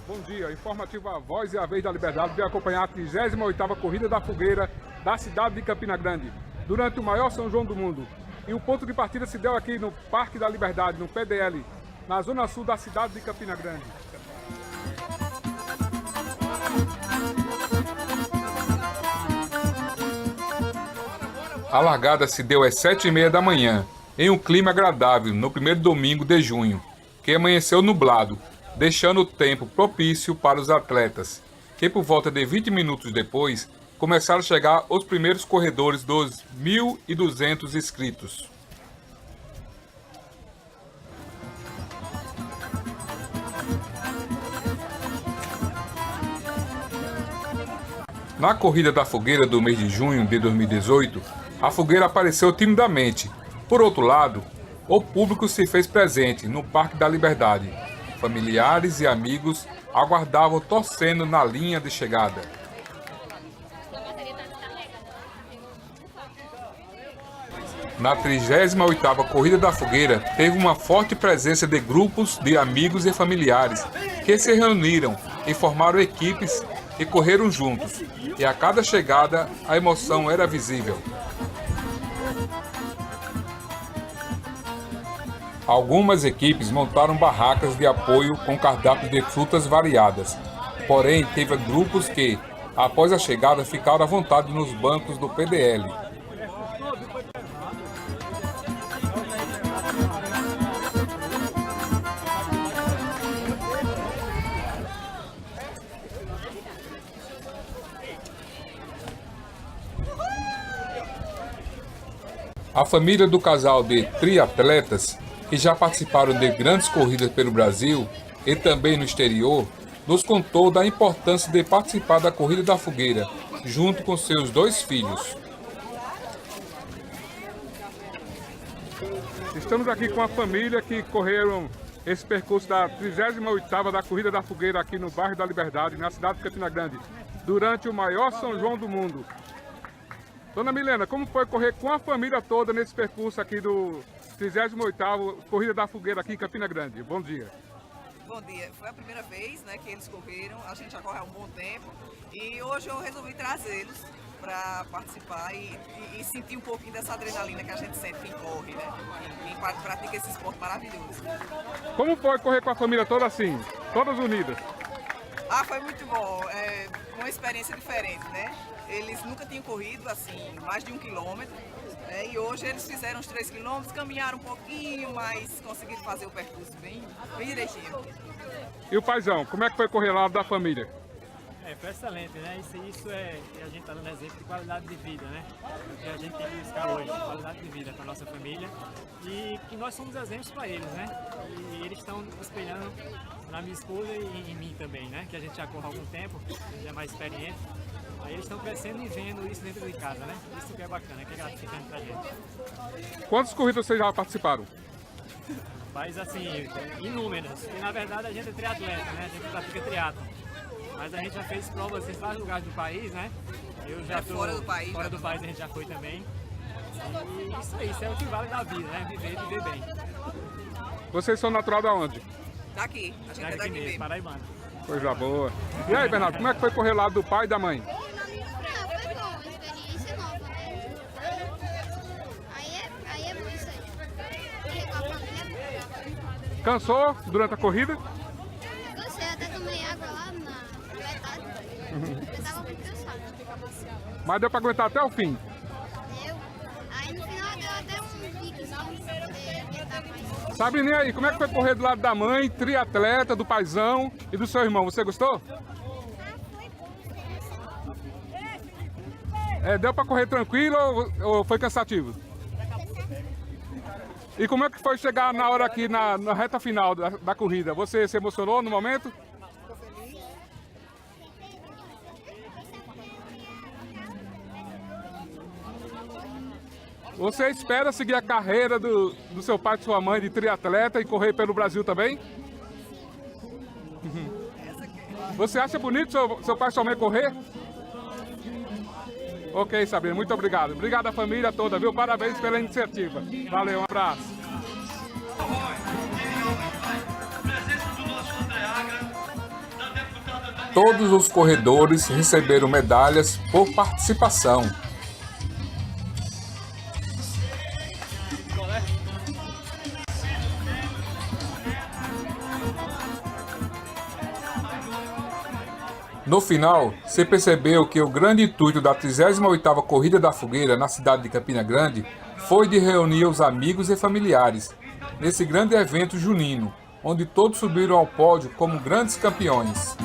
Bom dia, informativo A Voz e a Vez da Liberdade veio acompanhar a 38ª Corrida da Fogueira da cidade de Campina Grande, durante o maior São João do mundo. E o ponto de partida se deu aqui no Parque da Liberdade, no PDL, na zona sul da cidade de Campina Grande. A largada se deu às 7h30 da manhã, em um clima agradável, no primeiro domingo de junho, que amanheceu nublado, deixando o tempo propício para os atletas, que por volta de 20 minutos depois, começaram a chegar os primeiros corredores dos 1.200 inscritos. Na Corrida da Fogueira do mês de junho de 2018, a fogueira apareceu timidamente. Por outro lado, o público se fez presente no Parque da Liberdade. Familiares e amigos aguardavam torcendo na linha de chegada. Na 38ª Corrida da Fogueira, teve uma forte presença de grupos de amigos e familiares que se reuniram e formaram equipes e correram juntos. E a cada chegada, a emoção era visível. Algumas equipes montaram barracas de apoio com cardápios de frutas variadas. Porém, teve grupos que, após a chegada, ficaram à vontade nos bancos do PDL. A família do casal de triatletas, que já participaram de grandes corridas pelo Brasil e também no exterior, nos contou da importância de participar da Corrida da Fogueira, junto com seus 2 filhos. Estamos aqui com a família que correram esse percurso da 38ª da Corrida da Fogueira aqui no bairro da Liberdade, na cidade de Campina Grande, durante o maior São João do mundo. Dona Milena, como foi correr com a família toda nesse percurso aqui do 38ª Corrida da Fogueira aqui em Campina Grande? Bom dia. Bom dia. Foi a primeira vez, né, que eles correram, a gente já corre há um bom tempo e hoje eu resolvi trazê-los para participar e sentir um pouquinho dessa adrenalina que a gente sente quem corre, né? Quem pratica esse esporte maravilhoso. Como foi correr com a família toda assim, todas unidas? Ah, foi muito bom, uma experiência diferente, né? Eles nunca tinham corrido assim, mais de 1 quilômetro, né? E hoje eles fizeram os 3 quilômetros, caminharam um pouquinho, mas conseguiram fazer o percurso bem direitinho. E o paizão, como é que foi correr lá da família? Foi excelente, né? Isso a gente está dando exemplo de qualidade de vida, né? O que a gente tem que buscar hoje, qualidade de vida para a nossa família e que nós somos exemplos para eles, né? E eles estão espelhando na minha esposa e em mim também, né? Que a gente já corre há algum tempo, a gente é mais experiente. Aí eles estão crescendo e vendo isso dentro de casa, né? Isso que é bacana, que é gratificante pra gente. Quantas corridas vocês já participaram? Faz assim, inúmeras. E na verdade a gente é triatleta, né? A gente pratica triatlo. Mas a gente já fez provas em vários lugares do país, né? Eu já tô fora do país. Fora do país a gente já foi também. E isso é o que vale da vida, né? Viver bem. Vocês são natural de onde? Daqui, a gente é daqui mesmo. Paraibano. Coisa boa. E aí, Bernardo, como é que foi correr lá do pai e da mãe? Foi bom, uma experiência nova, né? Aí é bom isso aí. Correr com a família. Cansou durante a corrida? Cansei, até tomei água lá na metade. Eu tava muito cansado. Mas deu pra aguentar até o fim. Deu. Aí no final deu até um piquezinho pra poder aguentar mais. Sabrina, e aí, como é que foi correr do lado da mãe, triatleta, do paizão e do seu irmão? Você gostou? Deu pra correr tranquilo ou foi cansativo? E como é que foi chegar na hora aqui, na reta final da corrida? Você se emocionou no momento? Você espera seguir a carreira do seu pai e sua mãe de triatleta e correr pelo Brasil também? Você acha bonito seu pai e sua mãe correr? Ok, Sabrina, muito obrigado. Obrigado à família toda, viu? Parabéns pela iniciativa. Valeu, um abraço. Todos os corredores receberam medalhas por participação. No final, se percebeu que o grande intuito da 38ª Corrida da Fogueira na cidade de Campina Grande foi de reunir os amigos e familiares nesse grande evento junino, onde todos subiram ao pódio como grandes campeões.